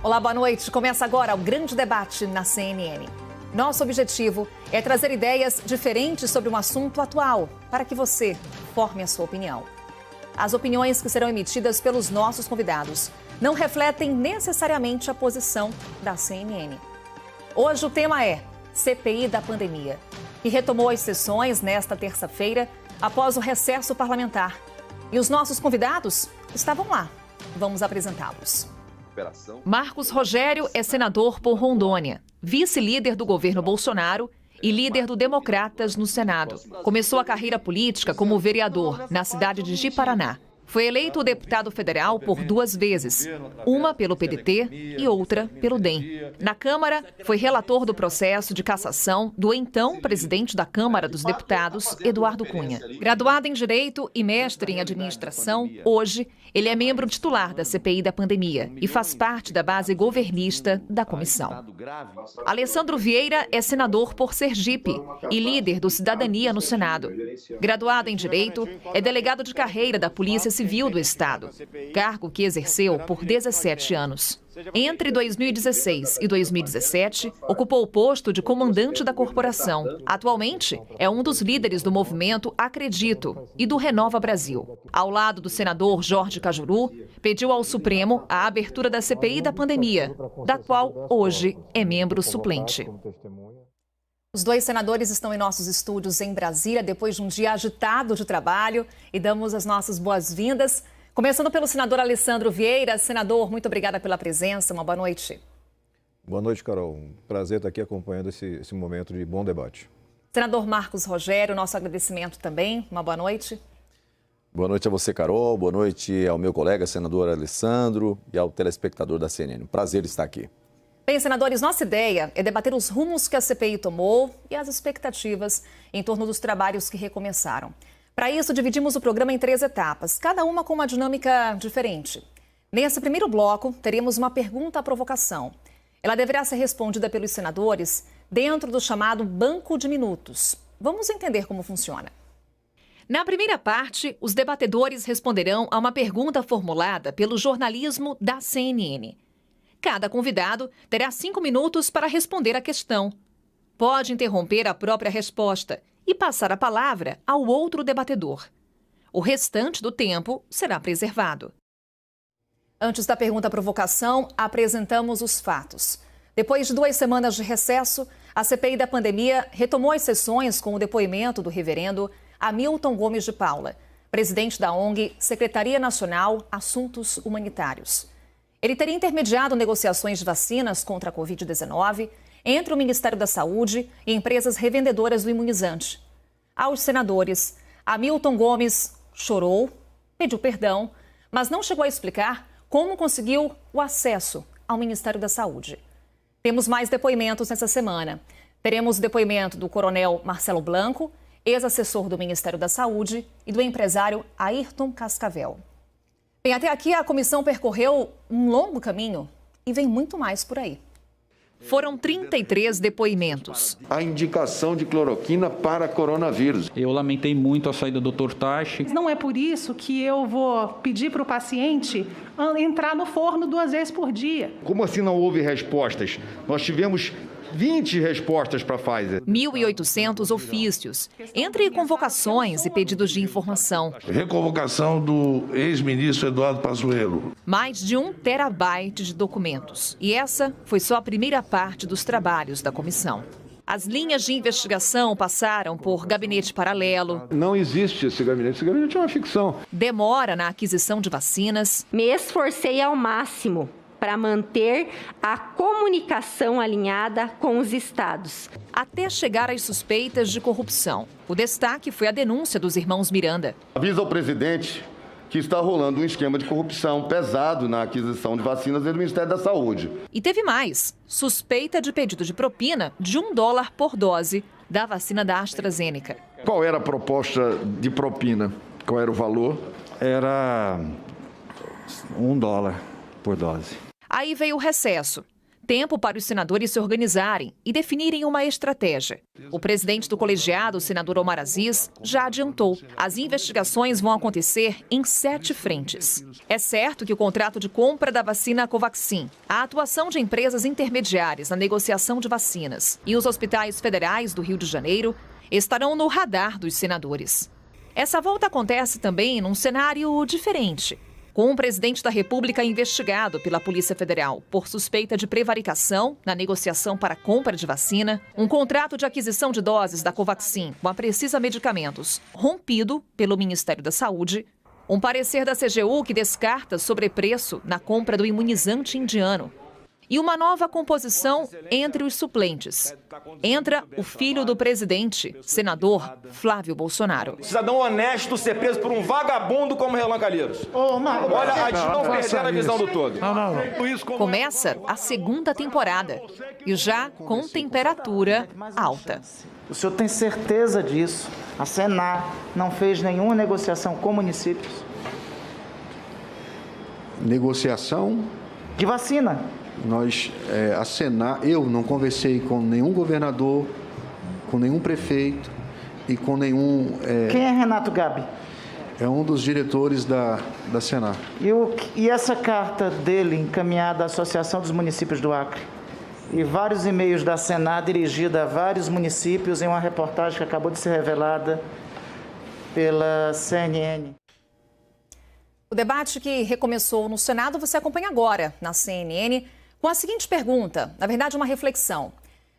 Olá, boa noite. Começa agora o grande debate na CNN. Nosso objetivo é trazer ideias diferentes sobre um assunto atual, para que você forme a sua opinião. As opiniões que serão emitidas pelos nossos convidados não refletem necessariamente a posição da CNN. Hoje o tema é CPI da pandemia, que retomou as sessões nesta terça-feira após o recesso parlamentar. E os nossos convidados estavam lá. Vamos apresentá-los. Marcos Rogério é senador por Rondônia, vice-líder do governo Bolsonaro e líder do Democratas no Senado. Começou a carreira política como vereador na cidade de Ji-Paraná. Foi eleito deputado federal por 2 vezes, uma pelo PDT e outra pelo DEM. Na Câmara, foi relator do processo de cassação do então presidente da Câmara dos Deputados, Eduardo Cunha. Graduado em Direito e mestre em Administração, hoje ele é membro titular da CPI da pandemia e faz parte da base governista da comissão. Alessandro Vieira é senador por Sergipe e líder do Cidadania no Senado. Graduado em Direito, é delegado de carreira da Polícia Civil do Estado, cargo que exerceu por 17 anos. Entre 2016 e 2017, ocupou o posto de comandante da corporação. Atualmente, é um dos líderes do movimento Acredito e do Renova Brasil. Ao lado do senador Jorge Cajuru, pediu ao Supremo a abertura da CPI da pandemia, da qual hoje é membro suplente. Os 2 senadores estão em nossos estúdios em Brasília depois de um dia agitado de trabalho e damos as nossas boas-vindas. Começando pelo senador Alessandro Vieira. Senador, muito obrigada pela presença. Uma boa noite. Boa noite, Carol. Um prazer estar aqui acompanhando esse momento de bom debate. Senador Marcos Rogério, nosso agradecimento também. Uma boa noite. Boa noite a você, Carol. Boa noite ao meu colega, senador Alessandro, e ao telespectador da CNN. Um prazer estar aqui. Bem, senadores, nossa ideia é debater os rumos que a CPI tomou e as expectativas em torno dos trabalhos que recomeçaram. Para isso, dividimos o programa em 3 etapas, cada uma com uma dinâmica diferente. Nesse primeiro bloco, teremos uma pergunta à provocação. Ela deverá ser respondida pelos senadores dentro do chamado banco de minutos. Vamos entender como funciona. Na primeira parte, os debatedores responderão a uma pergunta formulada pelo jornalismo da CNN. Cada convidado terá 5 minutos para responder a questão. Pode interromper a própria resposta e passar a palavra ao outro debatedor. O restante do tempo será preservado. Antes da pergunta-provocação, apresentamos os fatos. Depois de 2 semanas de recesso, a CPI da pandemia retomou as sessões com o depoimento do reverendo Hamilton Gomes de Paula, presidente da ONG Secretaria Nacional Assuntos Humanitários. Ele teria intermediado negociações de vacinas contra a Covid-19 entre o Ministério da Saúde e empresas revendedoras do imunizante. Aos senadores, Hamilton Gomes chorou, pediu perdão, mas não chegou a explicar como conseguiu o acesso ao Ministério da Saúde. Temos mais depoimentos nessa semana. Teremos o depoimento do coronel Marcelo Blanco, ex-assessor do Ministério da Saúde, e do empresário Ayrton Cascavel. Bem, até aqui a comissão percorreu um longo caminho e vem muito mais por aí. Foram 33 depoimentos. A indicação de cloroquina para coronavírus. Eu lamentei muito a saída do Dr. Tachi. Não é por isso que eu vou pedir para o paciente entrar no forno 2 vezes por dia. Como assim não houve respostas? Nós tivemos 20 respostas para a Pfizer. 1.800 ofícios, entre convocações e pedidos de informação. Reconvocação do ex-ministro Eduardo Pazuello. Mais de 1 terabyte de documentos. E essa foi só a primeira parte dos trabalhos da comissão. As linhas de investigação passaram por gabinete paralelo. Não existe esse gabinete é uma ficção. Demora na aquisição de vacinas. Me esforcei ao máximo para manter a comunicação alinhada com os estados. Até chegar às suspeitas de corrupção. O destaque foi a denúncia dos irmãos Miranda. Avisa ao presidente que está rolando um esquema de corrupção pesado na aquisição de vacinas do Ministério da Saúde. E teve mais. Suspeita de pedido de propina de $1 por dose da vacina da AstraZeneca. Qual era a proposta de propina? Qual era o valor? Era $1 por dose. Aí veio o recesso. Tempo para os senadores se organizarem e definirem uma estratégia. O presidente do colegiado, o senador Omar Aziz, já adiantou. As investigações vão acontecer em 7 frentes. É certo que o contrato de compra da vacina Covaxin, a atuação de empresas intermediárias na negociação de vacinas e os hospitais federais do Rio de Janeiro estarão no radar dos senadores. Essa volta acontece também num cenário diferente, com um presidente da República investigado pela Polícia Federal por suspeita de prevaricação na negociação para a compra de vacina, um contrato de aquisição de doses da Covaxin com a Precisa Medicamentos rompido pelo Ministério da Saúde, um parecer da CGU que descarta sobrepreço na compra do imunizante indiano e uma nova composição entre os suplentes. Entra o filho do presidente, senador Flávio Bolsonaro. Cidadão honesto ser preso por um vagabundo como Renan Calheiros. Olha, a gente não perdendo a visão do todo. Começa a 2ª temporada e já com temperatura alta. O senhor tem certeza disso? A Senar não fez nenhuma negociação com municípios? Negociação? De vacina. A Senar, eu não conversei com nenhum governador, com nenhum prefeito e com nenhum... Quem é Renato Gabi? É um dos diretores da Senar. E essa carta dele encaminhada à Associação dos Municípios do Acre? E vários e-mails da Senar dirigida a vários municípios em uma reportagem que acabou de ser revelada pela CNN. O debate que recomeçou no Senado você acompanha agora na CNN com a seguinte pergunta, na verdade uma reflexão.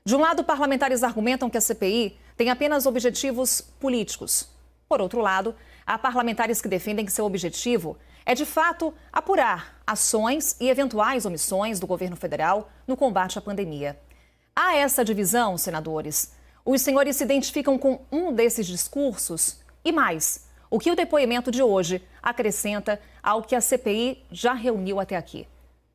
De um lado, parlamentares argumentam que a CPI tem apenas objetivos políticos. Por outro lado, há parlamentares que defendem que seu objetivo é, de fato, apurar ações e eventuais omissões do governo federal no combate à pandemia. Há essa divisão, senadores? Os senhores se identificam com um desses discursos? E mais, o que o depoimento de hoje acrescenta ao que a CPI já reuniu até aqui?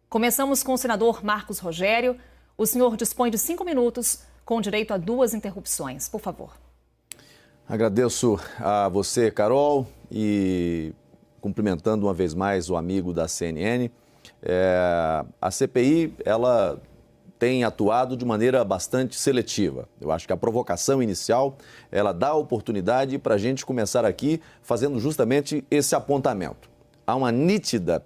Começamos com o senador Marcos Rogério. O senhor dispõe de 5 minutos, com direito a 2 interrupções. Por favor. Agradeço a você, Carol, e cumprimentando uma vez mais o amigo da CNN. A CPI, ela tem atuado de maneira bastante seletiva. Eu acho que a provocação inicial, ela dá a oportunidade para a gente começar aqui fazendo justamente esse apontamento. Há uma nítida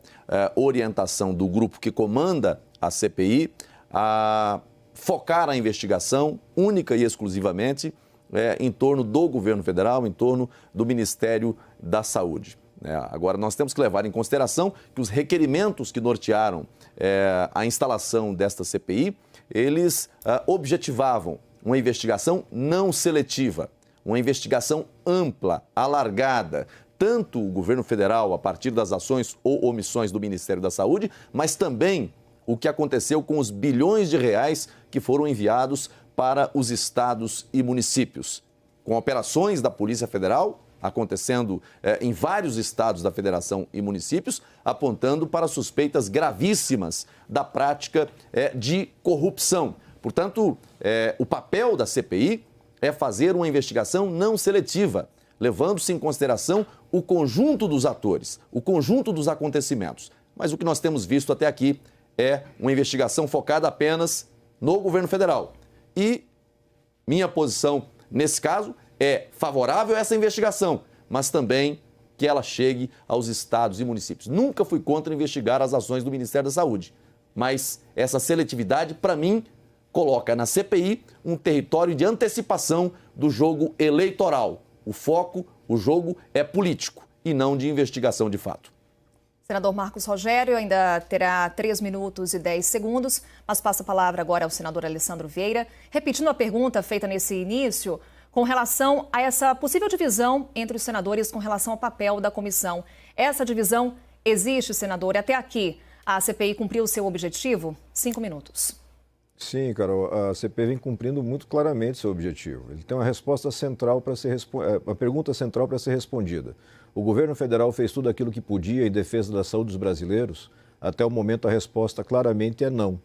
orientação do grupo que comanda a CPI a focar a investigação única e exclusivamente em torno do governo federal, em torno do Ministério da Saúde. Agora, nós temos que levar em consideração que os requerimentos que nortearam a instalação desta CPI, eles objetivavam uma investigação não seletiva, uma investigação ampla, alargada, tanto o governo federal a partir das ações ou omissões do Ministério da Saúde, mas também o que aconteceu com os bilhões de reais que foram enviados para os estados e municípios, com operações da Polícia Federal acontecendo em vários estados da Federação e municípios, apontando para suspeitas gravíssimas da prática de corrupção. Portanto, o papel da CPI é fazer uma investigação não seletiva, levando-se em consideração o conjunto dos atores, o conjunto dos acontecimentos. Mas o que nós temos visto até aqui é uma investigação focada apenas no governo federal. E minha posição, nesse caso, é favorável a essa investigação, mas também que ela chegue aos estados e municípios. Nunca fui contra investigar as ações do Ministério da Saúde, mas essa seletividade, para mim, coloca na CPI um território de antecipação do jogo eleitoral. O foco, o jogo é político e não de investigação de fato. Senador Marcos Rogério ainda terá 3 minutos e 10 segundos, mas passa a palavra agora ao senador Alessandro Vieira, repetindo a pergunta feita nesse início com relação a essa possível divisão entre os senadores com relação ao papel da comissão. Essa divisão existe, senador, e até aqui a CPI cumpriu o seu objetivo? 5 minutos. Sim, Carol, a CPI vem cumprindo muito claramente seu objetivo. Ele tem uma resposta central para ser uma pergunta central para ser respondida. O governo federal fez tudo aquilo que podia em defesa da saúde dos brasileiros? Até o momento a resposta claramente é não.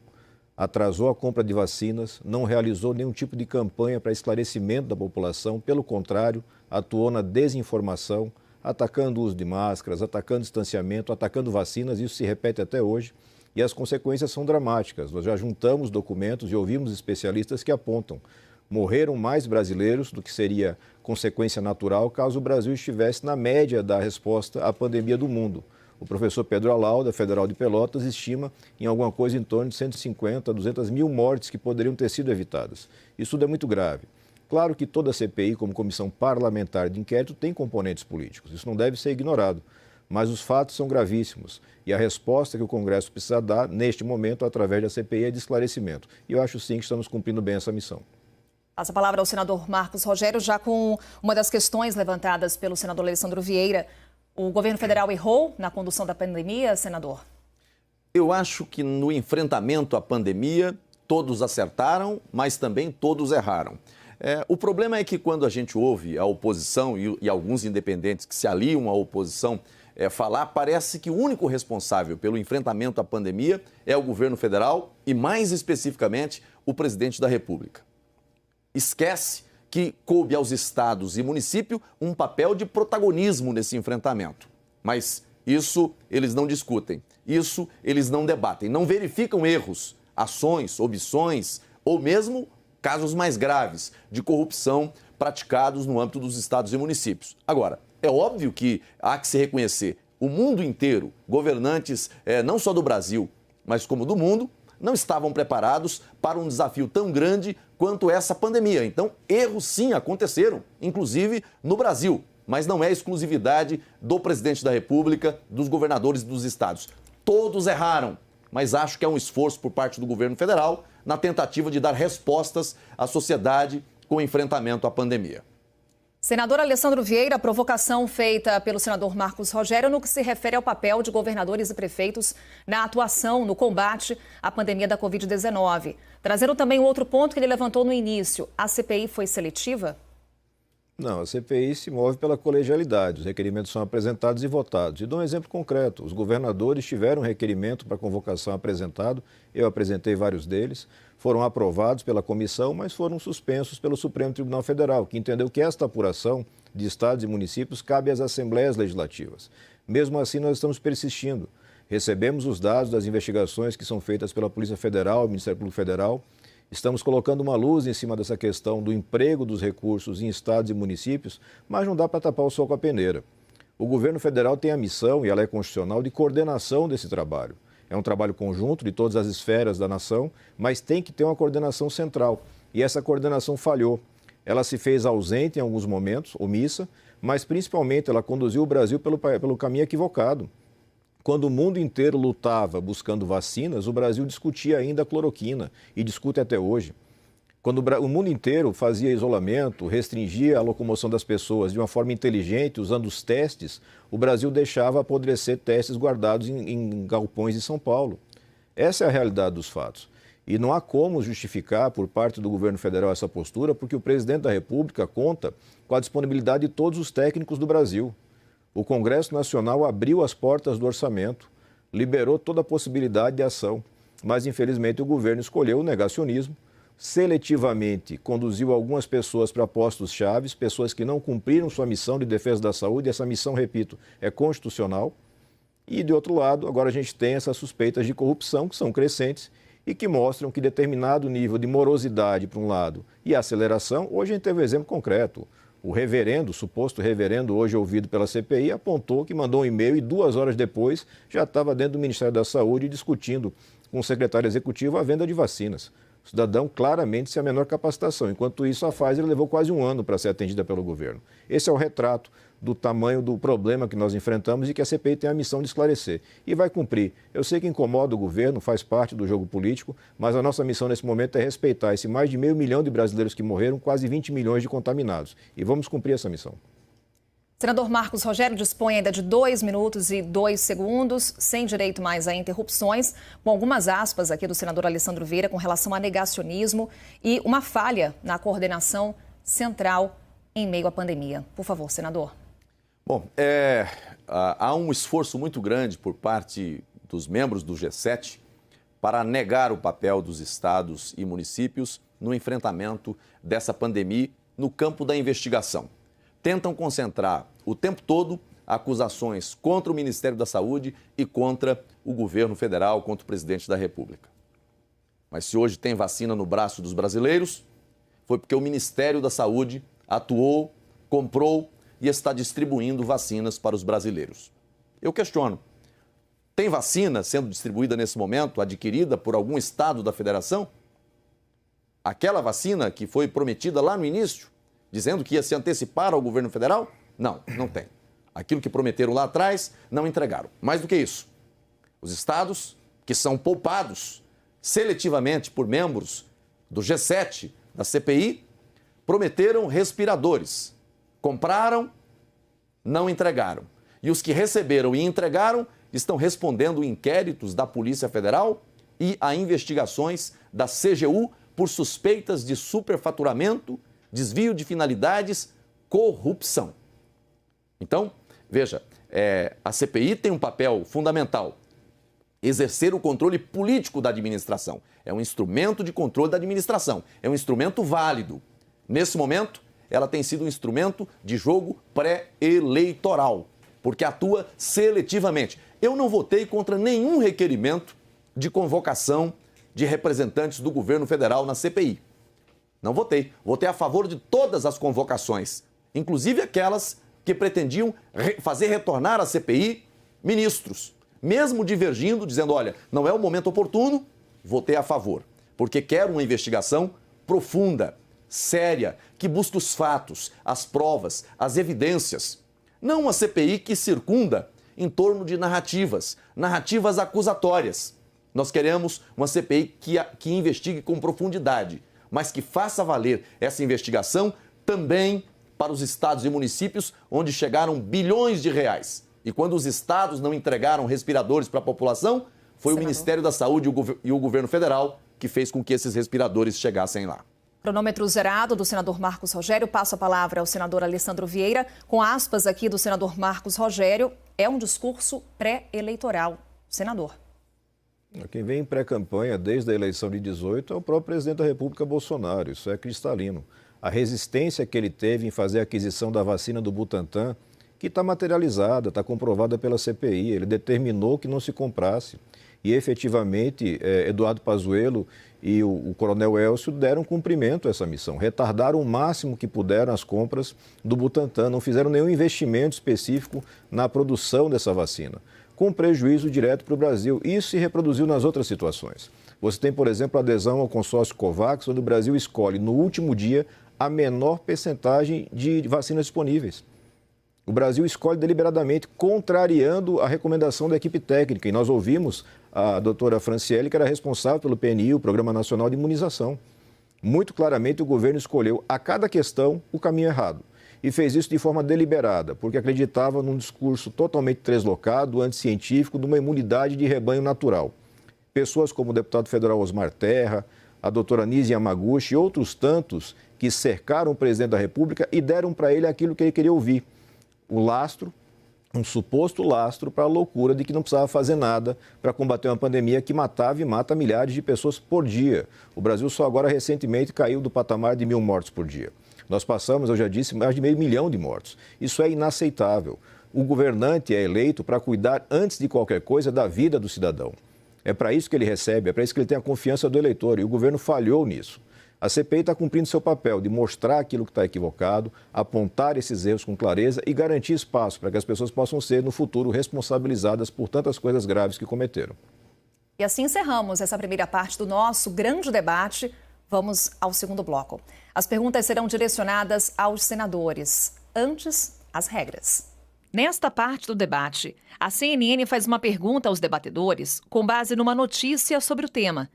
Atrasou a compra de vacinas, não realizou nenhum tipo de campanha para esclarecimento da população, pelo contrário, atuou na desinformação, atacando o uso de máscaras, atacando distanciamento, atacando vacinas, isso se repete até hoje. E as consequências são dramáticas. Nós já juntamos documentos e ouvimos especialistas que apontam: morreram mais brasileiros do que seria consequência natural caso o Brasil estivesse na média da resposta à pandemia do mundo. O professor Pedro Alau, da Federal de Pelotas, estima em alguma coisa em torno de 150 a 200 mil mortes que poderiam ter sido evitadas. Isso tudo é muito grave. Claro que toda a CPI, como comissão parlamentar de inquérito, tem componentes políticos. Isso não deve ser ignorado. Mas os fatos são gravíssimos e a resposta que o Congresso precisa dar, neste momento, através da CPI, é de esclarecimento. E eu acho sim que estamos cumprindo bem essa missão. Passa a palavra ao senador Marcos Rogério, já com uma das questões levantadas pelo senador Alessandro Vieira. O governo federal errou na condução da pandemia, senador? Eu acho que no enfrentamento à pandemia, todos acertaram, mas também todos erraram. O problema é que quando a gente ouve a oposição e alguns independentes que se aliam à oposição falar, parece que o único responsável pelo enfrentamento à pandemia é o governo federal e, mais especificamente, o presidente da República. Esquece que coube aos estados e municípios um papel de protagonismo nesse enfrentamento. Mas isso eles não discutem, isso eles não debatem, não verificam erros, ações, omissões ou mesmo casos mais graves de corrupção praticados no âmbito dos estados e municípios. Agora, é óbvio que há que se reconhecer, o mundo inteiro, governantes não só do Brasil, mas como do mundo, não estavam preparados para um desafio tão grande quanto essa pandemia. Então, erros sim aconteceram, inclusive no Brasil, mas não é exclusividade do presidente da República, dos governadores dos estados. Todos erraram, mas acho que é um esforço por parte do governo federal na tentativa de dar respostas à sociedade com o enfrentamento à pandemia. Senador Alessandro Vieira, a provocação feita pelo senador Marcos Rogério no que se refere ao papel de governadores e prefeitos na atuação no combate à pandemia da Covid-19. Trazendo também um outro ponto que ele levantou no início, a CPI foi seletiva? Não, a CPI se move pela colegialidade. Os requerimentos são apresentados e votados. E dou um exemplo concreto. Os governadores tiveram um requerimento para convocação apresentado. Eu apresentei vários deles. Foram aprovados pela comissão, mas foram suspensos pelo Supremo Tribunal Federal, que entendeu que esta apuração de estados e municípios cabe às assembleias legislativas. Mesmo assim, nós estamos persistindo. Recebemos os dados das investigações que são feitas pela Polícia Federal, Ministério Público Federal. Estamos colocando uma luz em cima dessa questão do emprego dos recursos em estados e municípios, mas não dá para tapar o sol com a peneira. O governo federal tem a missão, e ela é constitucional, de coordenação desse trabalho. É um trabalho conjunto de todas as esferas da nação, mas tem que ter uma coordenação central. E essa coordenação falhou. Ela se fez ausente em alguns momentos, omissa, mas principalmente ela conduziu o Brasil pelo caminho equivocado. Quando o mundo inteiro lutava buscando vacinas, o Brasil discutia ainda a cloroquina e discute até hoje. Quando o mundo inteiro fazia isolamento, restringia a locomoção das pessoas de uma forma inteligente, usando os testes, o Brasil deixava apodrecer testes guardados em galpões de São Paulo. Essa é a realidade dos fatos. E não há como justificar por parte do governo federal essa postura, porque o presidente da República conta com a disponibilidade de todos os técnicos do Brasil. O Congresso Nacional abriu as portas do orçamento, liberou toda a possibilidade de ação, mas infelizmente o governo escolheu o negacionismo, seletivamente conduziu algumas pessoas para postos chaves, pessoas que não cumpriram sua missão de defesa da saúde. Essa missão, repito, é constitucional. E, de outro lado, agora a gente tem essas suspeitas de corrupção que são crescentes e que mostram que determinado nível de morosidade, por um lado, e aceleração. Hoje a gente teve um exemplo concreto. O reverendo, o suposto reverendo, hoje ouvido pela CPI, apontou que mandou um e-mail e 2 horas depois já estava dentro do Ministério da Saúde discutindo com o secretário executivo a venda de vacinas. O cidadão claramente sem a menor capacitação. Enquanto isso, a Pfizer levou quase 1 ano para ser atendida pelo governo. Esse é o retrato do tamanho do problema que nós enfrentamos e que a CPI tem a missão de esclarecer. E vai cumprir. Eu sei que incomoda o governo, faz parte do jogo político, mas a nossa missão nesse momento é respeitar esse mais de 500 mil de brasileiros que morreram, quase 20 milhões de contaminados. E vamos cumprir essa missão. Senador Marcos Rogério dispõe ainda de 2 minutos e 2 segundos, sem direito mais a interrupções, com algumas aspas aqui do senador Alessandro Vieira com relação a negacionismo e uma falha na coordenação central em meio à pandemia. Por favor, senador. Bom, há um esforço muito grande por parte dos membros do G7 para negar o papel dos estados e municípios no enfrentamento dessa pandemia no campo da investigação. Tentam concentrar o tempo todo acusações contra o Ministério da Saúde e contra o governo federal, contra o presidente da República. Mas se hoje tem vacina no braço dos brasileiros, foi porque o Ministério da Saúde atuou, comprou e está distribuindo vacinas para os brasileiros. Eu questiono, tem vacina sendo distribuída nesse momento, adquirida por algum estado da federação? Aquela vacina que foi prometida lá no início, dizendo que ia se antecipar ao governo federal? Não, não tem. Aquilo que prometeram lá atrás, não entregaram. Mais do que isso, os estados que são poupados seletivamente por membros do G7, da CPI, prometeram respiradores. Compraram, não entregaram. E os que receberam e entregaram estão respondendo inquéritos da Polícia Federal e a investigações da CGU por suspeitas de superfaturamento, desvio de finalidades, corrupção. Então, veja, a CPI tem um papel fundamental, exercer o controle político da administração. É um instrumento de controle da administração, é um instrumento válido. Nesse momento, ela tem sido um instrumento de jogo pré-eleitoral, porque atua seletivamente. Eu não votei contra nenhum requerimento de convocação de representantes do governo federal na CPI. Não votei. Votei a favor de todas as convocações, inclusive aquelas que pretendiam fazer retornar à CPI ministros. Mesmo divergindo, dizendo, olha, não é o momento oportuno, votei a favor. Porque quero uma investigação profunda, séria, que busque os fatos, as provas, as evidências. Não uma CPI que circunda em torno de narrativas acusatórias. Nós queremos uma CPI que investigue com profundidade, mas que faça valer essa investigação também para os estados e municípios onde chegaram bilhões de reais. E quando os estados não entregaram respiradores para a população, foi o Ministério da Saúde e o governo federal que fez com que esses respiradores chegassem lá. Cronômetro zerado do senador Marcos Rogério. Passo a palavra ao senador Alessandro Vieira. Com aspas aqui do senador Marcos Rogério, é um discurso pré-eleitoral. Senador. Quem vem em pré-campanha desde a eleição de 18 é o próprio presidente da República, Bolsonaro. Isso é cristalino. A resistência que ele teve em fazer a aquisição da vacina do Butantan, que está materializada, está comprovada pela CPI. Ele determinou que não se comprasse. E, efetivamente, Eduardo Pazuello e o coronel Elcio deram cumprimento a essa missão. Retardaram o máximo que puderam as compras do Butantan. Não fizeram nenhum investimento específico na produção dessa vacina, com prejuízo direto para o Brasil. Isso se reproduziu nas outras situações. Você tem, por exemplo, a adesão ao consórcio COVAX, onde o Brasil escolhe, no último dia, a menor percentagem de vacinas disponíveis. O Brasil escolhe deliberadamente, contrariando a recomendação da equipe técnica. E nós ouvimos a doutora Franciele, que era responsável pelo PNI, o Programa Nacional de Imunização. Muito claramente, o governo escolheu, a cada questão, o caminho errado. E fez isso de forma deliberada, porque acreditava num discurso totalmente translocado, anticientífico, de uma imunidade de rebanho natural. Pessoas como o deputado federal Osmar Terra, a doutora Nise Yamaguchi e outros tantos que cercaram o presidente da República e deram para ele aquilo que ele queria ouvir. O lastro, um suposto lastro para a loucura de que não precisava fazer nada para combater uma pandemia que matava e mata milhares de pessoas por dia. O Brasil só agora recentemente caiu do patamar de 1.000 mortos por dia. Nós passamos, eu já disse, mais de 500 mil de mortos. Isso é inaceitável. O governante é eleito para cuidar, antes de qualquer coisa, da vida do cidadão. É para isso que ele recebe, é para isso que ele tem a confiança do eleitor, e o governo falhou nisso. A CPI está cumprindo seu papel de mostrar aquilo que está equivocado, apontar esses erros com clareza e garantir espaço para que as pessoas possam ser, no futuro, responsabilizadas por tantas coisas graves que cometeram. E assim encerramos essa primeira parte do nosso grande debate. Vamos ao segundo bloco. As perguntas serão direcionadas aos senadores. Antes, as regras. Nesta parte do debate, a CNN faz uma pergunta aos debatedores com base numa notícia sobre o tema.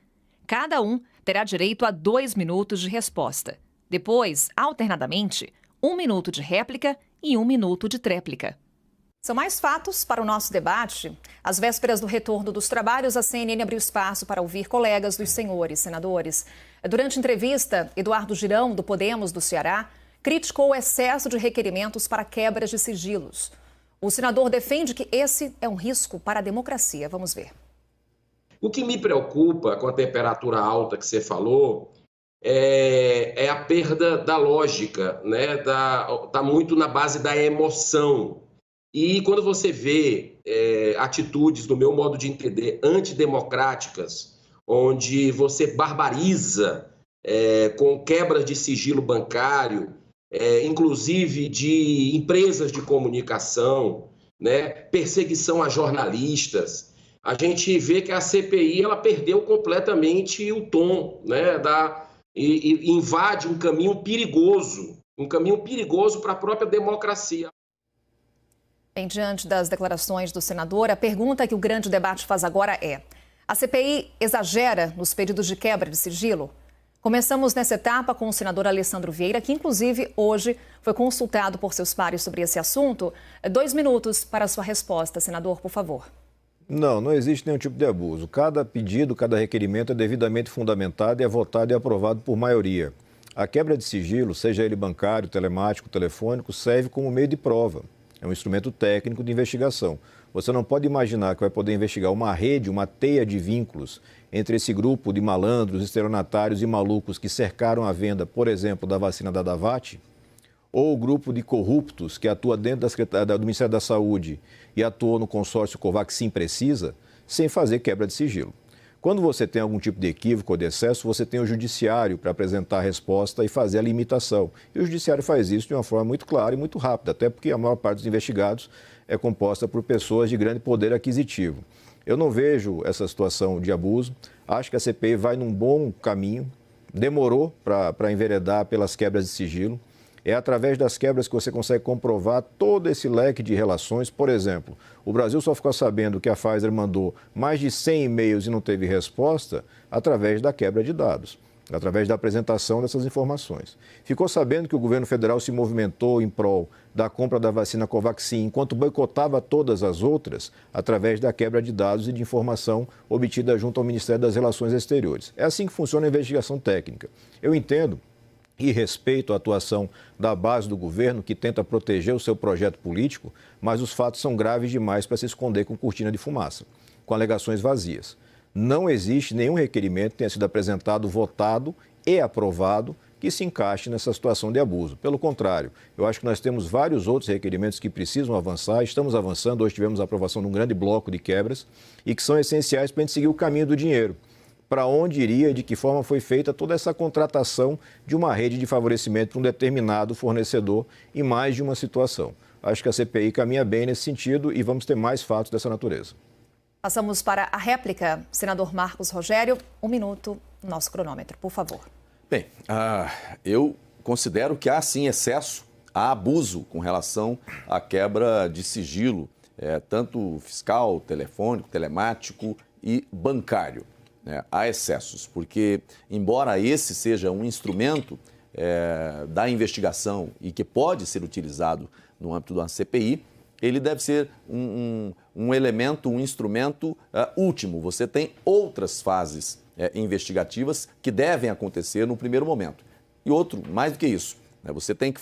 Cada um terá direito a 2 minutos de resposta. Depois, alternadamente, 1 minuto de réplica e 1 minuto de tréplica. São mais fatos para o nosso debate. Às vésperas do retorno dos trabalhos, a CNN abriu espaço para ouvir colegas dos senhores senadores. Durante entrevista, Eduardo Girão, do Podemos do Ceará, criticou o excesso de requerimentos para quebras de sigilos. O senador defende que esse é um risco para a democracia. Vamos ver. O que me preocupa com a temperatura alta que você falou é a perda da lógica, né? Tá muito na base da emoção. E quando você vê atitudes, do meu modo de entender, antidemocráticas, onde você barbariza com quebras de sigilo bancário, inclusive de empresas de comunicação, né, perseguição a jornalistas, a gente vê que a CPI ela perdeu completamente o tom, né, e invade um caminho perigoso para a própria democracia. Bem, diante das declarações do senador, a pergunta que o grande debate faz agora é: a CPI exagera nos pedidos de quebra de sigilo? Começamos nessa etapa com o senador Alessandro Vieira, que inclusive hoje foi consultado por seus pares sobre esse assunto. 2 minutos para a sua resposta, senador, por favor. Não existe nenhum tipo de abuso. Cada pedido, cada requerimento é devidamente fundamentado e é votado e aprovado por maioria. A quebra de sigilo, seja ele bancário, telemático, telefônico, serve como meio de prova. É um instrumento técnico de investigação. Você não pode imaginar que vai poder investigar uma rede, uma teia de vínculos entre esse grupo de malandros, estelionatários e malucos que cercaram a venda, por exemplo, da vacina da Davat, ou o grupo de corruptos que atua dentro do Ministério da Saúde e atuou no consórcio Covaxin Precisa, sem fazer quebra de sigilo. Quando você tem algum tipo de equívoco ou de excesso, você tem o judiciário para apresentar a resposta e fazer a limitação. E o judiciário faz isso de uma forma muito clara e muito rápida, até porque a maior parte dos investigados é composta por pessoas de grande poder aquisitivo. Eu não vejo essa situação de abuso. Acho que a CPI vai num bom caminho. Demorou para enveredar pelas quebras de sigilo. É através das quebras que você consegue comprovar todo esse leque de relações. Por exemplo, o Brasil só ficou sabendo que a Pfizer mandou mais de 100 e-mails e não teve resposta através da quebra de dados, através da apresentação dessas informações. Ficou sabendo que o governo federal se movimentou em prol da compra da vacina Covaxin, enquanto boicotava todas as outras, através da quebra de dados e de informação obtida junto ao Ministério das Relações Exteriores. É assim que funciona a investigação técnica. Eu entendo e respeito a atuação da base do governo, que tenta proteger o seu projeto político, mas os fatos são graves demais para se esconder com cortina de fumaça, com alegações vazias. Não existe nenhum requerimento que tenha sido apresentado, votado e aprovado que se encaixe nessa situação de abuso. Pelo contrário, eu acho que nós temos vários outros requerimentos que precisam avançar, estamos avançando, hoje tivemos a aprovação de um grande bloco de quebras e que são essenciais para a gente seguir o caminho do dinheiro. Para onde iria e de que forma foi feita toda essa contratação de uma rede de favorecimento para um determinado fornecedor em mais de uma situação. Acho que a CPI caminha bem nesse sentido e vamos ter mais fatos dessa natureza. Passamos para a réplica. Senador Marcos Rogério, 1 minuto no nosso cronômetro, por favor. Bem, eu considero que há sim excesso, há abuso com relação à quebra de sigilo, tanto fiscal, telefônico, telemático e bancário. Há excessos, porque, embora esse seja um instrumento da investigação e que pode ser utilizado no âmbito da CPI, ele deve ser um elemento, um instrumento último. Você tem outras fases investigativas que devem acontecer no primeiro momento. E outro, mais do que isso, você tem que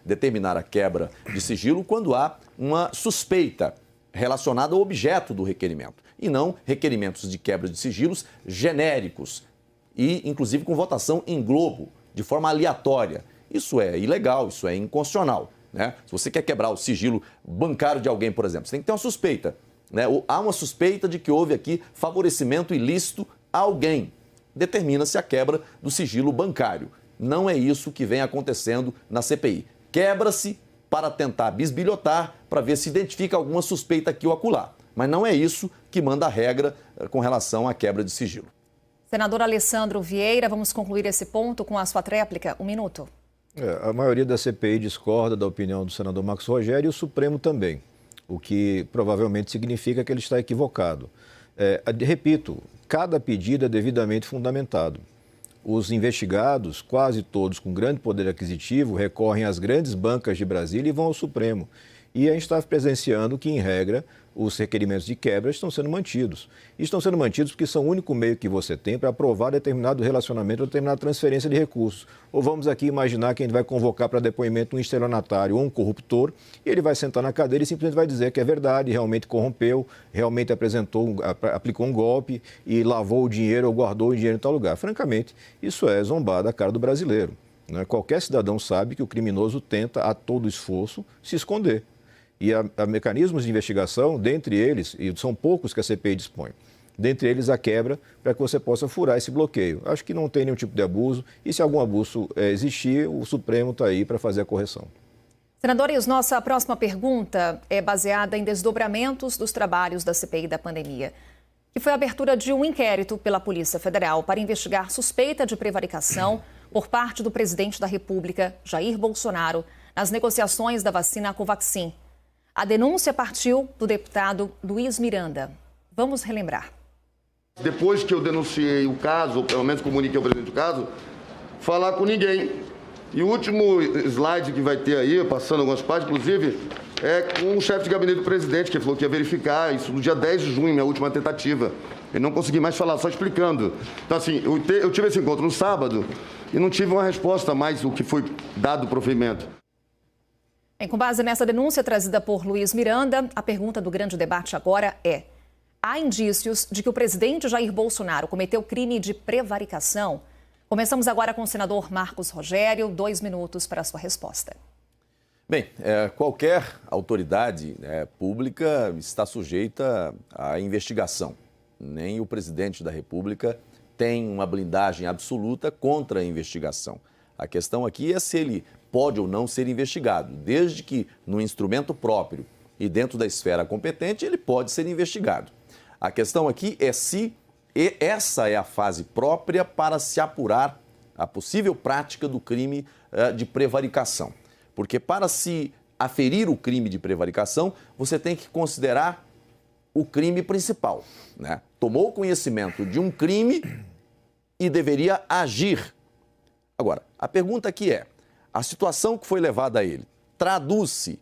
determinar a quebra de sigilo quando há uma suspeita relacionada ao objeto do requerimento, e não requerimentos de quebra de sigilos genéricos e, inclusive, com votação em globo, de forma aleatória. Isso é ilegal, isso é inconstitucional. Se você quer quebrar o sigilo bancário de alguém, por exemplo, você tem que ter uma suspeita. Ou há uma suspeita de que houve aqui favorecimento ilícito a alguém. Determina-se a quebra do sigilo bancário. Não é isso que vem acontecendo na CPI. Quebra-se para tentar bisbilhotar, para ver se identifica alguma suspeita aqui ou acolá. Mas não é isso que manda a regra com relação à quebra de sigilo. Senador Alessandro Vieira, vamos concluir esse ponto com a sua tréplica. 1 minuto. A maioria da CPI discorda da opinião do senador Marcos Rogério e o Supremo também, o que provavelmente significa que ele está equivocado. Repito, cada pedido é devidamente fundamentado. Os investigados, quase todos com grande poder aquisitivo, recorrem às grandes bancas de Brasília e vão ao Supremo. E a gente está presenciando que, em regra, os requerimentos de quebra estão sendo mantidos. E estão sendo mantidos porque são o único meio que você tem para aprovar determinado relacionamento ou determinada transferência de recursos. Ou vamos aqui imaginar que a gente vai convocar para depoimento um estelionatário ou um corruptor, e ele vai sentar na cadeira e simplesmente vai dizer que é verdade, realmente corrompeu, realmente aplicou um golpe e lavou o dinheiro ou guardou o dinheiro em tal lugar. Francamente, isso é zombar da cara do brasileiro. Qualquer cidadão sabe que o criminoso tenta, a todo esforço, se esconder. E há mecanismos de investigação, dentre eles, e são poucos que a CPI dispõe, dentre eles a quebra, para que você possa furar esse bloqueio. Acho que não tem nenhum tipo de abuso e se algum abuso existir, o Supremo está aí para fazer a correção. Senadores, nossa próxima pergunta é baseada em desdobramentos dos trabalhos da CPI da pandemia, que foi a abertura de um inquérito pela Polícia Federal para investigar suspeita de prevaricação por parte do presidente da República, Jair Bolsonaro, nas negociações da vacina Covaxin. A denúncia partiu do deputado Luiz Miranda. Vamos relembrar. Depois que eu denunciei o caso, ou pelo menos comuniquei ao presidente do caso, falar com ninguém. E o último slide que vai ter aí, passando algumas páginas, inclusive, é com o chefe de gabinete do presidente, que falou que ia verificar isso no dia 10 de junho, minha última tentativa. Eu não consegui mais falar, só explicando. Então, assim, eu tive esse encontro no sábado e não tive uma resposta mais o que foi dado o provimento. Com base nessa denúncia trazida por Luiz Miranda, a pergunta do grande debate agora é: há indícios de que o presidente Jair Bolsonaro cometeu crime de prevaricação? Começamos agora com o senador Marcos Rogério. 2 minutos para a sua resposta. Bem, qualquer autoridade pública está sujeita à investigação. Nem o presidente da República tem uma blindagem absoluta contra a investigação. A questão aqui é se ele pode ou não ser investigado. Desde que no instrumento próprio e dentro da esfera competente, ele pode ser investigado. A questão aqui é se essa é a fase própria para se apurar a possível prática do crime de prevaricação. Porque para se aferir o crime de prevaricação, você tem que considerar o crime principal, né? Tomou conhecimento de um crime e deveria agir. Agora, a pergunta aqui é: a situação que foi levada a ele traduz-se,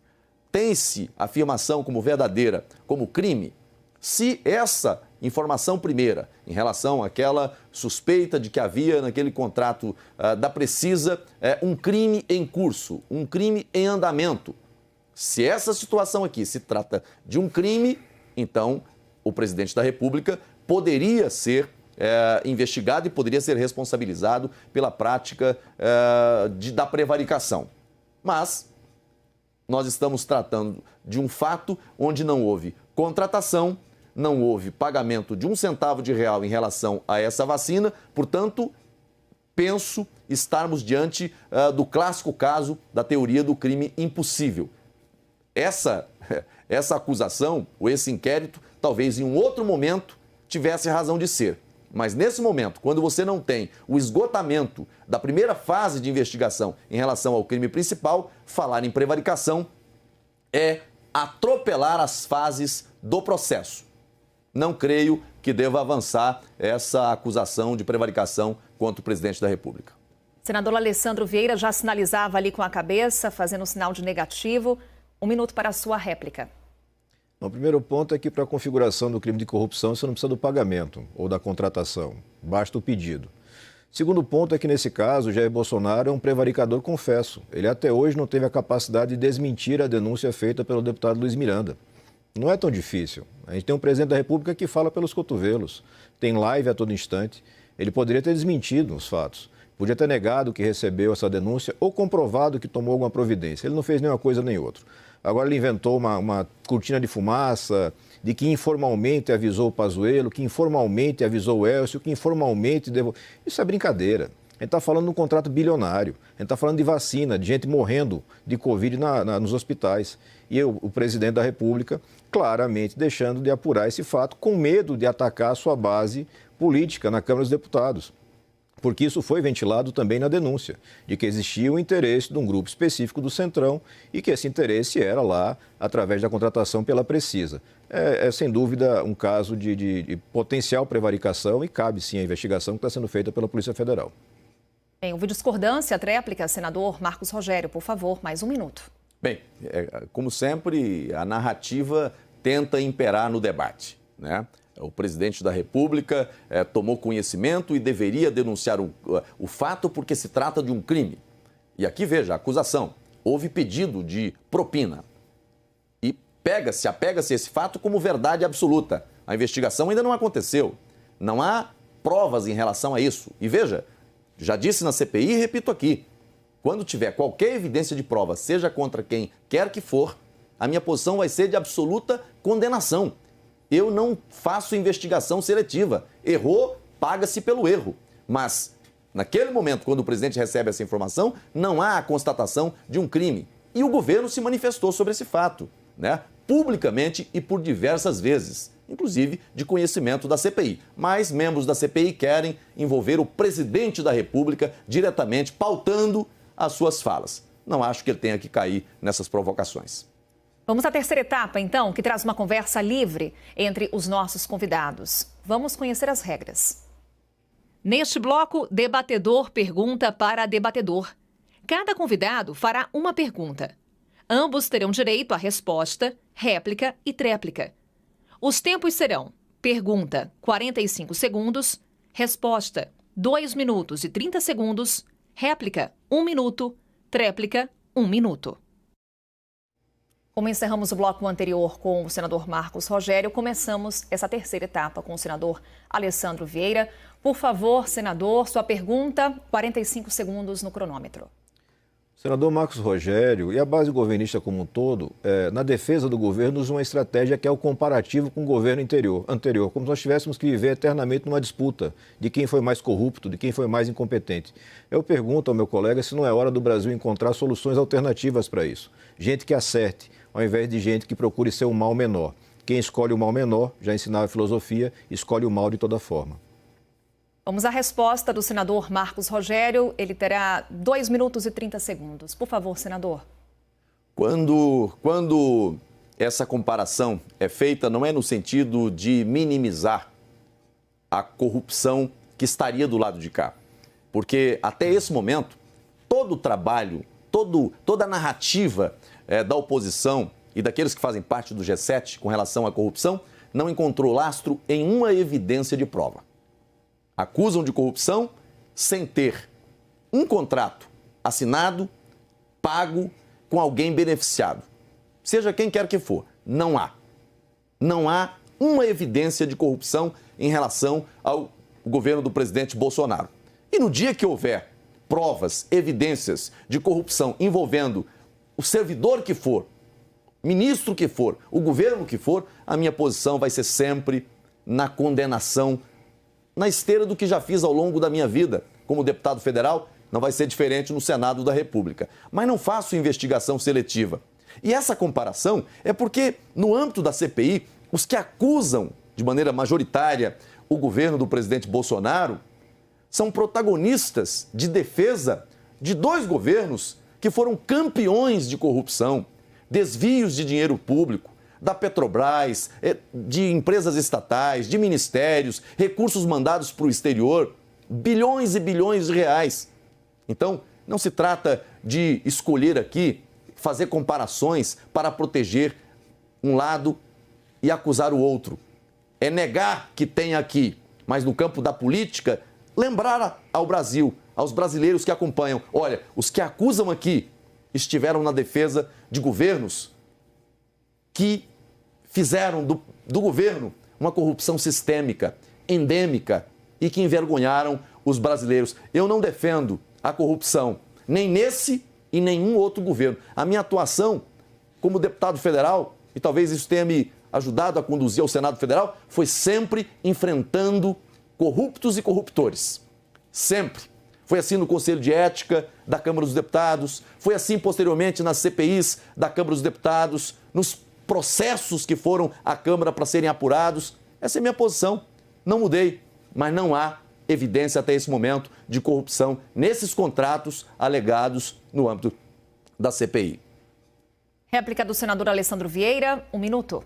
tem-se afirmação como verdadeira, como crime? Se essa informação primeira, em relação àquela suspeita de que havia naquele contrato da Precisa um crime em curso, um crime em andamento, se essa situação aqui se trata de um crime, então o presidente da República poderia ser investigado e poderia ser responsabilizado pela prática da prevaricação. Mas nós estamos tratando de um fato onde não houve contratação, não houve pagamento de R$1 em relação a essa vacina, portanto, penso estarmos diante do clássico caso da teoria do crime impossível. Essa acusação, ou esse inquérito, talvez em um outro momento tivesse razão de ser. Mas nesse momento, quando você não tem o esgotamento da primeira fase de investigação em relação ao crime principal, falar em prevaricação é atropelar as fases do processo. Não creio que deva avançar essa acusação de prevaricação contra o presidente da República. Senador Alessandro Vieira já sinalizava ali com a cabeça, fazendo um sinal de negativo. 1 minuto para a sua réplica. O primeiro ponto é que para a configuração do crime de corrupção você não precisa do pagamento ou da contratação, basta o pedido. Segundo ponto é que nesse caso Jair Bolsonaro é um prevaricador confesso. Ele até hoje não teve a capacidade de desmentir a denúncia feita pelo deputado Luiz Miranda. Não é tão difícil. A gente tem um presidente da República que fala pelos cotovelos, tem live a todo instante. Ele poderia ter desmentido os fatos, podia ter negado que recebeu essa denúncia ou comprovado que tomou alguma providência. Ele não fez nenhuma coisa nem outra. Agora ele inventou uma cortina de fumaça de que informalmente avisou o Pazuello, que informalmente avisou o Elcio, que informalmente... Isso é brincadeira. A gente está falando de um contrato bilionário, a gente está falando de vacina, de gente morrendo de Covid nos hospitais. E o presidente da República claramente deixando de apurar esse fato, com medo de atacar a sua base política na Câmara dos Deputados. Porque isso foi ventilado também na denúncia, de que existia o interesse de um grupo específico do Centrão e que esse interesse era lá através da contratação pela Precisa. É sem dúvida um caso de potencial prevaricação e cabe sim a investigação que está sendo feita pela Polícia Federal. Bem, houve discordância, tréplica. Senador Marcos Rogério, por favor, mais 1 minuto. Bem, como sempre, a narrativa tenta imperar no debate, né? O presidente da República tomou conhecimento e deveria denunciar o fato porque se trata de um crime. E aqui veja, a acusação. Houve pedido de propina. E apega-se esse fato como verdade absoluta. A investigação ainda não aconteceu. Não há provas em relação a isso. E veja, já disse na CPI e repito aqui. Quando tiver qualquer evidência de prova, seja contra quem quer que for, A minha posição vai ser de absoluta condenação. Eu não faço investigação seletiva. Errou, paga-se pelo erro. Mas, naquele momento, quando o presidente recebe essa informação, não há a constatação de um crime. E o governo se manifestou sobre esse fato, né? Publicamente e por diversas vezes, inclusive de conhecimento da CPI. Mas membros da CPI querem envolver o presidente da República diretamente, pautando as suas falas. Não acho que ele tenha que cair nessas provocações. Vamos à terceira etapa, então, que traz uma conversa livre entre os nossos convidados. Vamos conhecer as regras. Neste bloco, debatedor pergunta para debatedor. Cada convidado fará uma pergunta. Ambos terão direito à resposta, réplica e tréplica. Os tempos serão: pergunta, 45 segundos, resposta, 2 minutos e 30 segundos, réplica, 1 minuto, tréplica, 1 minuto. Como encerramos o bloco anterior com o senador Marcos Rogério, começamos essa terceira etapa com o senador Alessandro Vieira. Por favor, senador, sua pergunta, 45 segundos no cronômetro. Senador Marcos Rogério e a base governista como um todo, na defesa do governo, usa uma estratégia que é o comparativo com o governo anterior, como se nós tivéssemos que viver eternamente numa disputa de quem foi mais corrupto, de quem foi mais incompetente. Eu pergunto ao meu colega se não é hora do Brasil encontrar soluções alternativas para isso. Gente que acerte, ao invés de gente que procure ser o mal menor. Quem escolhe o mal menor, já ensinava a filosofia, escolhe o mal de toda forma. Vamos à resposta do senador Marcos Rogério. Ele terá 2 minutos e 30 segundos. Por favor, senador. Quando essa comparação é feita, não é no sentido de minimizar a corrupção que estaria do lado de cá. Porque até esse momento, todo o trabalho, toda a narrativa da oposição e daqueles que fazem parte do G7 com relação à corrupção não encontrou lastro em uma evidência de prova. Acusam de corrupção sem ter um contrato assinado, pago, com alguém beneficiado. Seja quem quer que for, não há. Não há uma evidência de corrupção em relação ao governo do presidente Bolsonaro. E no dia que houver provas, evidências de corrupção envolvendo o servidor que for, ministro que for, o governo que for, a minha posição vai ser sempre na condenação, na esteira do que já fiz ao longo da minha vida como deputado federal. Não vai ser diferente no Senado da República. Mas não faço investigação seletiva. E essa comparação é porque, no âmbito da CPI, os que acusam de maneira majoritária o governo do presidente Bolsonaro são protagonistas de defesa de 2 governos que foram campeões de corrupção, desvios de dinheiro público, da Petrobras, de empresas estatais, de ministérios, recursos mandados para o exterior, bilhões e bilhões de reais. Então, não se trata de escolher aqui, fazer comparações para proteger um lado e acusar o outro. É negar que tem aqui, mas no campo da política, lembrar ao Brasil, aos brasileiros que acompanham, olha, os que acusam aqui estiveram na defesa de governos que fizeram do governo uma corrupção sistêmica, endêmica e que envergonharam os brasileiros. Eu não defendo a corrupção, nem nesse e nenhum outro governo. A minha atuação como deputado federal, e talvez isso tenha me ajudado a conduzir ao Senado Federal, foi sempre enfrentando corruptos e corruptores. Sempre. Foi assim no Conselho de Ética da Câmara dos Deputados, foi assim posteriormente nas CPIs da Câmara dos Deputados, nos processos que foram à Câmara para serem apurados. Essa é a minha posição. Não mudei, mas não há evidência até esse momento de corrupção nesses contratos alegados no âmbito da CPI. Réplica do senador Alessandro Vieira, 1 minuto.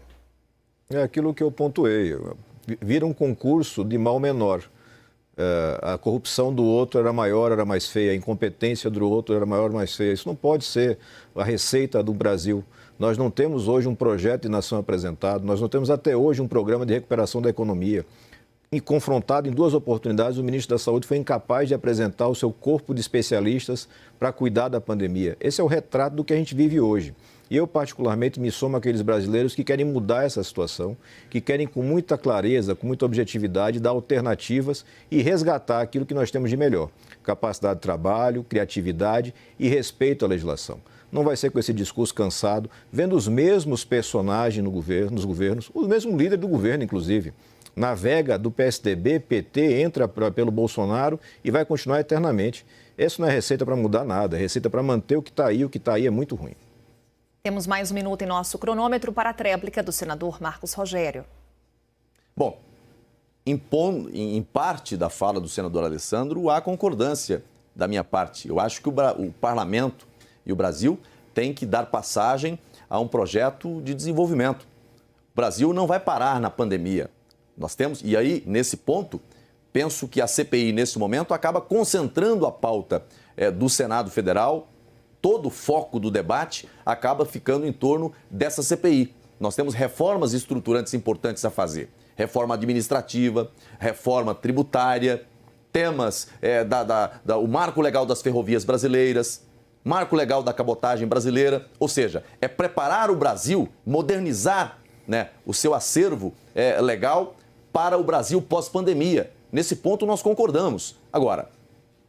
É aquilo que eu pontuei. Vira um concurso de mal menor. A corrupção do outro era maior, era mais feia. A incompetência do outro era maior, mais feia. Isso não pode ser a receita do Brasil. Nós não temos hoje um projeto de nação apresentado. Nós não temos até hoje um programa de recuperação da economia. E confrontado em 2 oportunidades, o ministro da Saúde foi incapaz de apresentar o seu corpo de especialistas para cuidar da pandemia. Esse é o retrato do que a gente vive hoje. E eu, particularmente, me somo àqueles brasileiros que querem mudar essa situação, que querem, com muita clareza, com muita objetividade, dar alternativas e resgatar aquilo que nós temos de melhor. Capacidade de trabalho, criatividade e respeito à legislação. não vai ser com esse discurso cansado, vendo os mesmos personagens nos governos, o mesmo líder do governo, inclusive. Navega do PSDB, PT, entra pelo Bolsonaro e vai continuar eternamente. Essa não é receita para mudar nada, é receita para manter o que está aí é muito ruim. Temos mais um minuto em nosso cronômetro para a tréplica do senador Marcos Rogério. Bom, em parte da fala do senador Alessandro, há concordância da minha parte. Eu acho que o parlamento e o Brasil têm que dar passagem a um projeto de desenvolvimento. O Brasil não vai parar na pandemia. Nós temos, e aí, nesse ponto, penso que a CPI, nesse momento, acaba concentrando a pauta do Senado Federal. Todo o foco do debate acaba ficando em torno dessa CPI. Nós temos reformas estruturantes importantes a fazer. Reforma administrativa, reforma tributária, temas, o marco legal das ferrovias brasileiras, marco legal da cabotagem brasileira. Ou seja, é preparar o Brasil, modernizar, né, o seu acervo legal para o Brasil pós-pandemia. Nesse ponto nós concordamos. Agora,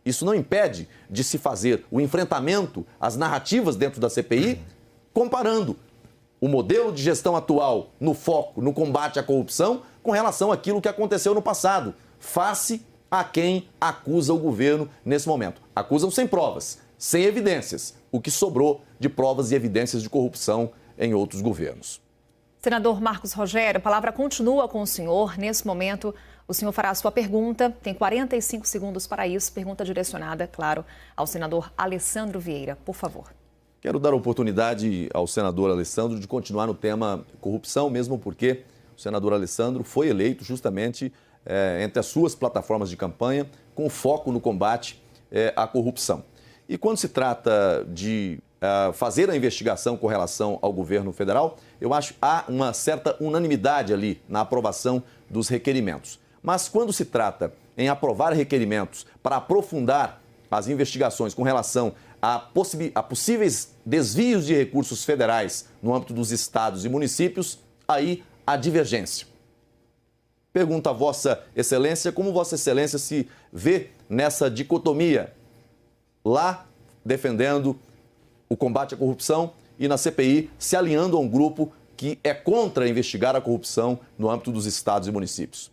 isso não impede de se fazer o enfrentamento às narrativas dentro da CPI, comparando o modelo de gestão atual no foco, no combate à corrupção, com relação àquilo que aconteceu no passado, face a quem acusa o governo nesse momento. Acusam sem provas, sem evidências, o que sobrou de provas e evidências de corrupção em outros governos. Senador Marcos Rogério, a palavra continua com o senhor. Nesse momento, o senhor fará a sua pergunta. Tem 45 segundos para isso. Pergunta direcionada, claro, ao senador Alessandro Vieira. Por favor. Quero dar oportunidade ao senador Alessandro de continuar no tema corrupção, mesmo porque o senador Alessandro foi eleito justamente entre as suas plataformas de campanha com foco no combate à corrupção. E quando se trata de fazer a investigação com relação ao governo federal, eu acho que há uma certa unanimidade ali na aprovação dos requerimentos. Mas quando se trata em aprovar requerimentos para aprofundar as investigações com relação a possíveis desvios de recursos federais no âmbito dos estados e municípios, aí há divergência. Pergunto a Vossa Excelência como Vossa Excelência se vê nessa dicotomia, lá defendendo o combate à corrupção e na CPI se alinhando a um grupo que é contra investigar a corrupção no âmbito dos estados e municípios.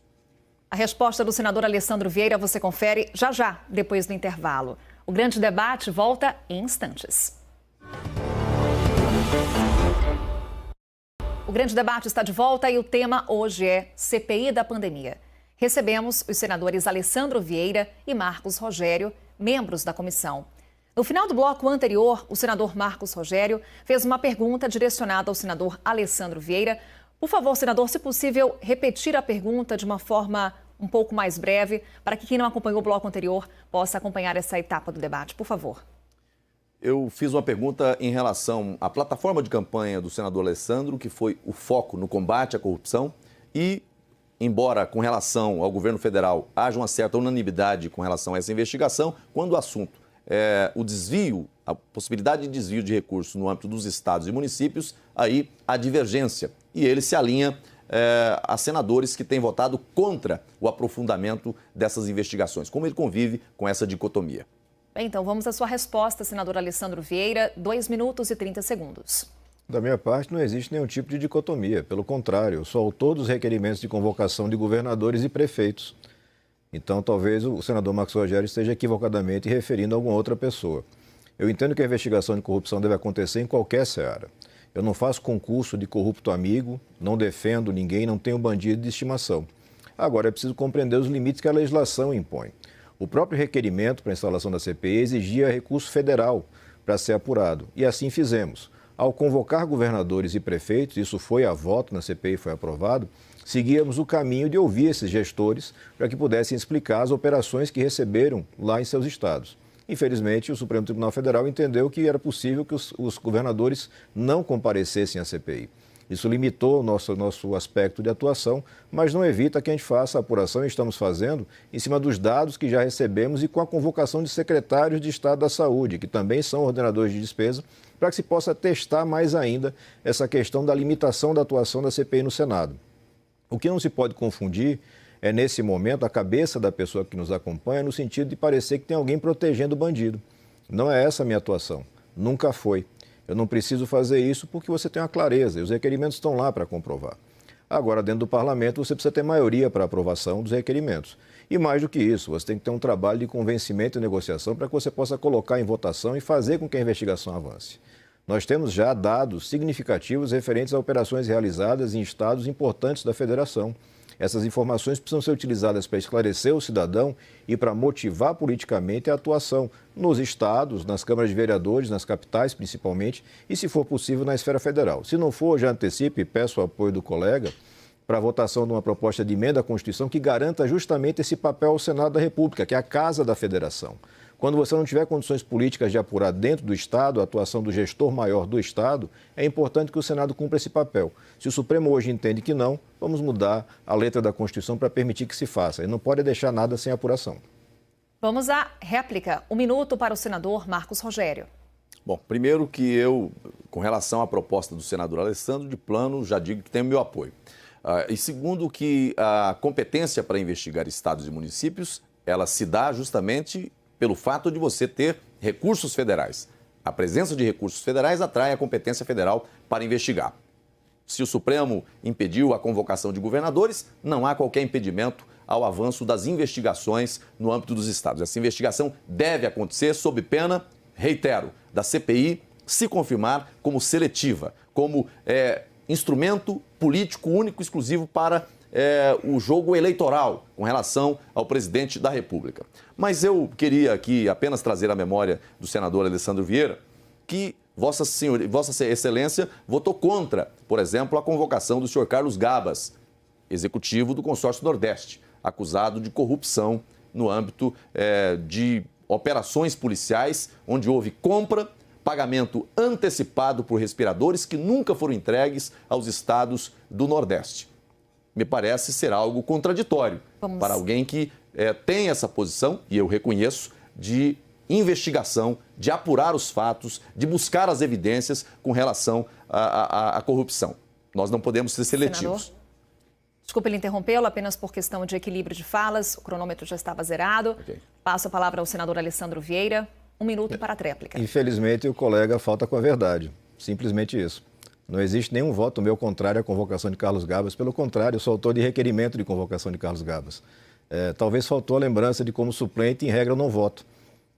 A resposta do senador Alessandro Vieira você confere já, depois do intervalo. O grande debate volta em instantes. O grande debate está de volta e o tema hoje é CPI da pandemia. Recebemos os senadores Alessandro Vieira e Marcos Rogério, membros da comissão. No final do bloco anterior, o senador Marcos Rogério fez uma pergunta direcionada ao senador Alessandro Vieira. Por favor, senador, se possível, repetir a pergunta de uma forma um pouco mais breve, para que quem não acompanhou o bloco anterior possa acompanhar essa etapa do debate. Por favor. Eu fiz uma pergunta em relação à plataforma de campanha do senador Alessandro, que foi o foco no combate à corrupção e, embora com relação ao governo federal haja uma certa unanimidade com relação a essa investigação, quando o assunto o desvio, a possibilidade de desvio de recursos no âmbito dos estados e municípios, aí há divergência. E ele se alinha a senadores que têm votado contra o aprofundamento dessas investigações. Como ele convive com essa dicotomia? Bem, então vamos à sua resposta, senador Alessandro Vieira, 2 minutos e 30 segundos. Da minha parte, não existe nenhum tipo de dicotomia. Pelo contrário, eu sou autor dos requerimentos de convocação de governadores e prefeitos. Então, talvez o senador Marcos Rogério esteja equivocadamente referindo a alguma outra pessoa. Eu entendo que a investigação de corrupção deve acontecer em qualquer seara. Eu não faço concurso de corrupto amigo, não defendo ninguém, não tenho bandido de estimação. Agora, é preciso compreender os limites que a legislação impõe. O próprio requerimento para a instalação da CPI exigia recurso federal para ser apurado, e assim fizemos. Ao convocar governadores e prefeitos, isso foi a voto na CPI, foi aprovado, seguíamos o caminho de ouvir esses gestores para que pudessem explicar as operações que receberam lá em seus estados. Infelizmente, o Supremo Tribunal Federal entendeu que era possível que os governadores não comparecessem à CPI. Isso limitou o nosso aspecto de atuação, mas não evita que a gente faça a apuração, e estamos fazendo, em cima dos dados que já recebemos e com a convocação de secretários de Estado da Saúde, que também são ordenadores de despesa, para que se possa testar mais ainda essa questão da limitação da atuação da CPI no Senado. O que não se pode confundir é, nesse momento, a cabeça da pessoa que nos acompanha no sentido de parecer que tem alguém protegendo o bandido. Não é essa a minha atuação. Nunca foi. Eu não preciso fazer isso porque você tem uma clareza e os requerimentos estão lá para comprovar. Agora, dentro do parlamento, você precisa ter maioria para aprovação dos requerimentos. E mais do que isso, você tem que ter um trabalho de convencimento e negociação para que você possa colocar em votação e fazer com que a investigação avance. Nós temos já dados significativos referentes a operações realizadas em estados importantes da federação. Essas informações precisam ser utilizadas para esclarecer o cidadão e para motivar politicamente a atuação nos estados, nas câmaras de vereadores, nas capitais principalmente, e, se for possível, na esfera federal. Se não for, já antecipo e peço o apoio do colega para a votação de uma proposta de emenda à Constituição que garanta justamente esse papel ao Senado da República, que é a casa da federação. Quando você não tiver condições políticas de apurar dentro do Estado a atuação do gestor maior do Estado, é importante que o Senado cumpra esse papel. Se o Supremo hoje entende que não, vamos mudar a letra da Constituição para permitir que se faça. E não pode deixar nada sem apuração. Vamos à réplica. 1 minuto para o senador Marcos Rogério. Bom, primeiro que eu, com relação à proposta do senador Alessandro, de plano, já digo que tem o meu apoio. E segundo que a competência para investigar estados e municípios, ela se dá justamente pelo fato de você ter recursos federais. A presença de recursos federais atrai a competência federal para investigar. Se o Supremo impediu a convocação de governadores, não há qualquer impedimento ao avanço das investigações no âmbito dos estados. Essa investigação deve acontecer sob pena, reitero, da CPI se confirmar como seletiva, como instrumento político único e exclusivo para o jogo eleitoral com relação ao presidente da República. Mas eu queria aqui apenas trazer à memória do senador Alessandro Vieira que Vossa Excelência votou contra, por exemplo, a convocação do senhor Carlos Gabas, executivo do Consórcio Nordeste, acusado de corrupção no âmbito de operações policiais, onde houve compra, pagamento antecipado por respiradores que nunca foram entregues aos estados do Nordeste. Me parece ser algo contraditório para alguém que tem essa posição, e eu reconheço, de investigação, de apurar os fatos, de buscar as evidências com relação à corrupção. Nós não podemos ser seletivos. Senador, desculpe ele interrompê-lo, apenas por questão de equilíbrio de falas, o cronômetro já estava zerado. Okay. Passo a palavra ao senador Alessandro Vieira. 1 minuto para a tréplica. Infelizmente, o colega falta com a verdade. Simplesmente isso. Não existe nenhum voto meu contrário à convocação de Carlos Gabas. Pelo contrário, eu sou autor de requerimento de convocação de Carlos Gabas. Talvez faltou a lembrança de como suplente, em regra, eu não voto.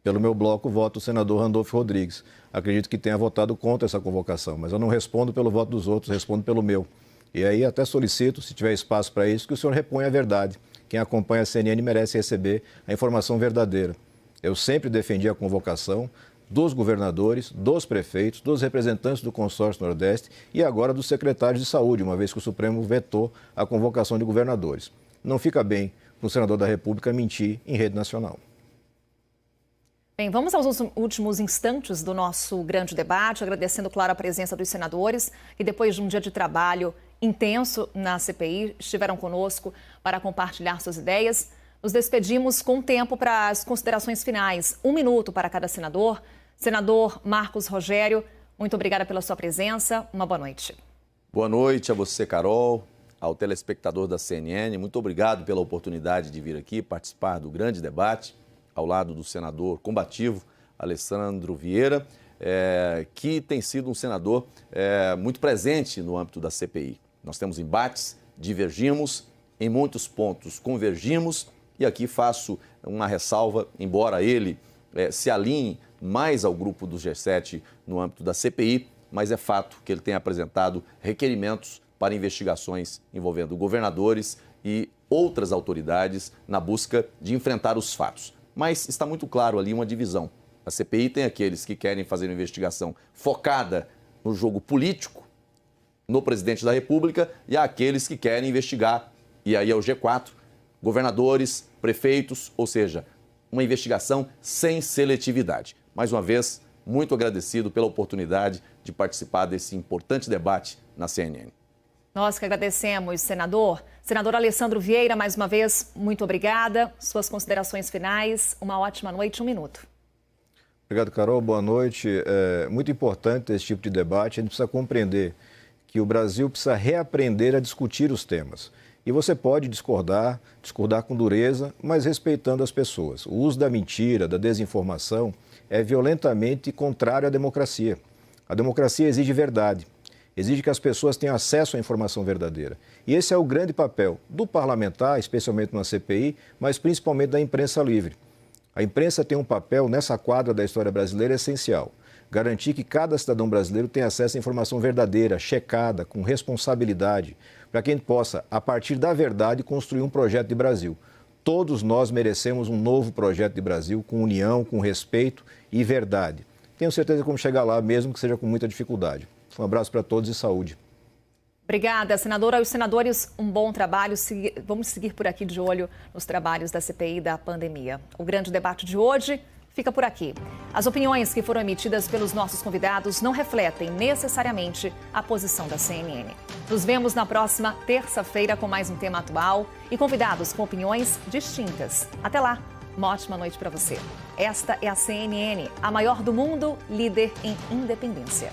Pelo meu bloco, voto o senador Randolfo Rodrigues. Acredito que tenha votado contra essa convocação, mas eu não respondo pelo voto dos outros, respondo pelo meu. E aí até solicito, se tiver espaço para isso, que o senhor reponha a verdade. Quem acompanha a CNN merece receber a informação verdadeira. Eu sempre defendi a convocação dos governadores, dos prefeitos, dos representantes do Consórcio Nordeste e agora dos secretários de saúde, uma vez que o Supremo vetou a convocação de governadores. Não fica bem para o senador da República mentir em rede nacional. Bem, vamos aos últimos instantes do nosso grande debate, agradecendo, claro, a presença dos senadores que, depois de um dia de trabalho intenso na CPI, estiveram conosco para compartilhar suas ideias. Nos despedimos com tempo para as considerações finais. 1 minuto para cada senador. Senador Marcos Rogério, muito obrigada pela sua presença. Uma boa noite. Boa noite a você, Carol, ao telespectador da CNN. Muito obrigado pela oportunidade de vir aqui participar do grande debate ao lado do senador combativo Alessandro Vieira, que tem sido um senador muito presente no âmbito da CPI. Nós temos embates, divergimos, em muitos pontos convergimos, e aqui faço uma ressalva, embora ele se alinhe mais ao grupo do G7 no âmbito da CPI, mas é fato que ele tem apresentado requerimentos para investigações envolvendo governadores e outras autoridades na busca de enfrentar os fatos. Mas está muito claro ali uma divisão. A CPI tem aqueles que querem fazer uma investigação focada no jogo político, no presidente da República, e há aqueles que querem investigar, e aí é o G4, governadores, prefeitos, ou seja, uma investigação sem seletividade. Mais uma vez, muito agradecido pela oportunidade de participar desse importante debate na CNN. Nós que agradecemos, senador. Senador Alessandro Vieira, mais uma vez, muito obrigada. Suas considerações finais. Uma ótima noite, 1 minuto. Obrigado, Carol. Boa noite. É muito importante esse tipo de debate. A gente precisa compreender que o Brasil precisa reaprender a discutir os temas. E você pode discordar com dureza, mas respeitando as pessoas. O uso da mentira, da desinformação, é violentamente contrário à democracia. A democracia exige verdade, exige que as pessoas tenham acesso à informação verdadeira. E esse é o grande papel do parlamentar, especialmente na CPI, mas principalmente da imprensa livre. A imprensa tem um papel nessa quadra da história brasileira essencial. Garantir que cada cidadão brasileiro tenha acesso à informação verdadeira, checada, com responsabilidade, para que a gente possa, a partir da verdade, construir um projeto de Brasil. Todos nós merecemos um novo projeto de Brasil, com união, com respeito e verdade. Tenho certeza que vamos chegar lá, mesmo que seja com muita dificuldade. Um abraço para todos e saúde. Obrigada, senadora. Aos senadores, um bom trabalho. Vamos seguir por aqui de olho nos trabalhos da CPI da pandemia. O grande debate de hoje fica por aqui. As opiniões que foram emitidas pelos nossos convidados não refletem necessariamente a posição da CNN. Nos vemos na próxima terça-feira com mais um tema atual e convidados com opiniões distintas. Até lá, uma ótima noite para você. Esta é a CNN, a maior do mundo, líder em independência.